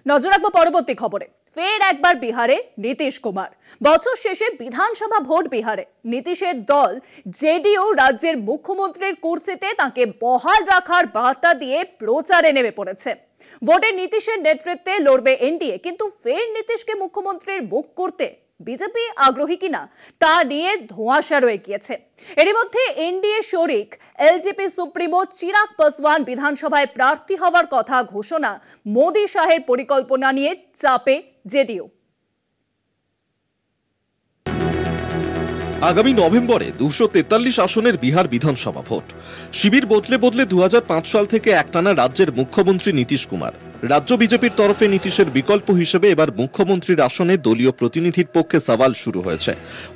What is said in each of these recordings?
নজর রাখবো পরবর্তী খবরে। ফের একবার বিহারে নীতিশ কুমার। বছর শেষে বিধানসভা ভোট বিহারে। নীতিশের দল জেডিইউ রাজ্যের মুখ্যমন্ত্রীর কুর্সিতে তাকে বহাল রাখার বার্তা দিয়ে প্রচারে নেমে পড়েছে। ভোটে নীতিশের নেতৃত্বে লড়বে এনডিএ, কিন্তু ফের নীতিশকে মুখ্যমন্ত্রীর মুখ করতে বিজেপি আগ্রহী কিনা তা নিয়ে ধোঁয়াশা রয়ে গিয়েছে। এরই মধ্যে এনডিএ শরিক এলজেপি সুপ্রিমো চিরাগ পাসওয়ান বিধানসভায় প্রার্থী হওয়ার কথা ঘোষণা। মোদী শাহের পরিকল্পনা নিয়ে চাপে জেডিইউ। আগামী নভেম্বরে 243 আসনের বিহার বিধানসভা ভোট। শিবির বদলে বদলে 2005 সাল থেকে একটানা রাজ্যের মুখ্যমন্ত্রী নীতিশ কুমার। রাজ্য বিজেপির তরফে নীতিশের বিকল্প হিসেবে এবার মুখ্যমন্ত্রীর আসনে দলীয় প্রতিনিধির পক্ষে সওয়াল শুরু হয়েছে।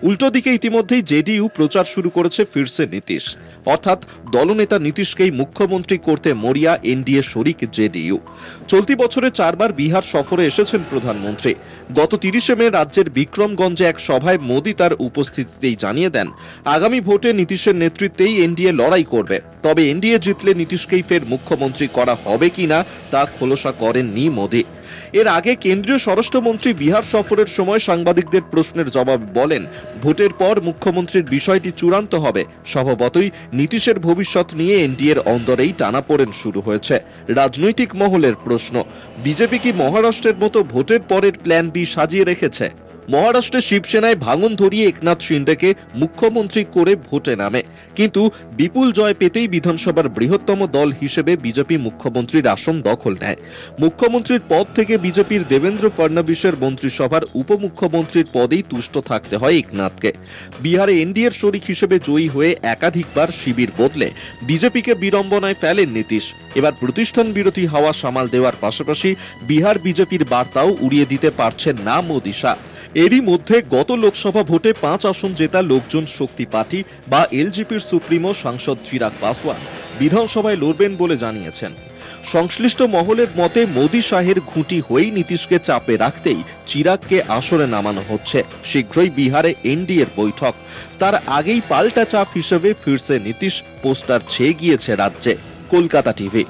উল্টো দিকে ইতিমধ্যেই জেডিইউ প্রচার শুরু করেছে ফিরছে নীতিশ, অর্থাৎ দলনেতা নীতিশকেই মুখ্যমন্ত্রী করতে মরিয়া এনডিএ শরিক জেডিইউ। চলতি বছরে 4 বার বিহার সফরে এসেছেন প্রধানমন্ত্রী। গত 30 মে রাজ্যের বিক্রমগঞ্জে এক সভায় মোদী তার উপস্থিতিতেই জানিয়ে দেন আগামী ভোটে নীতিশের নেতৃত্বেই এনডিএ লড়াই করবে। তবে এনডিএ জিতলে নীতিশকেই ফের মুখ্যমন্ত্রী করা হবে কিনা তা খোলসা করেননি মোদী। এর আগে কেন্দ্রীয় স্বরাষ্ট্রমন্ত্রী বিহার সফরের সময় সাংবাদিকদের প্রশ্নের জবাব বলেন, ভোটের পর মুখ্যমন্ত্রীর বিষয়টি চূড়ান্ত হবে। স্বভাবতই নীতিশের ভবিষ্যৎ নিয়ে এনডিএর অন্দরেই টানাপোড়েন শুরু হয়েছে। রাজনৈতিক মহলের প্রশ্ন, বিজেপি কি মহারাষ্ট্রের মতো ভোটের পরের প্ল্যান বি সাজিয়ে রেখেছে? মহারাষ্ট্রে শিবসেনায় ভাঙন ধরিয়ে একনাথ শিন্ডেকে মুখ্যমন্ত্রী করে ভোটে নামে, কিন্তু বিপুল জয় পেতেই বিধানসভার বৃহত্তম দল হিসেবে বিজেপি মুখ্যমন্ত্রীর আসন দখল নেয়। মুখ্যমন্ত্রীর পদ থেকে বিজেপির দেবেন্দ্র ফডনবিসের মন্ত্রিসভার উপমুখ্যমন্ত্রীর পদেই তুষ্ট থাকতে হয় একনাথকে। বিহারে এনডিএর শরিক হিসেবে জয়ী হয়ে একাধিকবার শিবির বদলে বিজেপিকে বিড়ম্বনায় ফেলেন নীতিশ। এবার প্রতিষ্ঠান বিরোধী হাওয়া সামাল দেওয়ার পাশাপাশি বিহার বিজেপির বার্তাও উড়িয়ে দিতে পারছেন না মোদী শাহ। এরই মধ্যে গত লোকসভা ভোটে 5 আসন জেতা লোকজন শক্তি পার্টি বা এলজেপির সুপ্রিমো সাংসদ চিরাগ পাসওয়ান বিধানসভায় লড়বেন বলে জানিয়েছেন। সংশ্লিষ্ট মহলের মতে মোদী শাহের খুঁটি হয়েই নীতিশকে চাপে রাখতেই চিরাগকে আসরে নামানো হচ্ছে। শীঘ্রই বিহারে এনডিএর বৈঠক, তার আগেই পাল্টা চাপ হিসেবে ফিরছে নীতিশ। পোস্টার ছেয়ে গিয়েছে রাজ্যে। কলকাতা টিভি।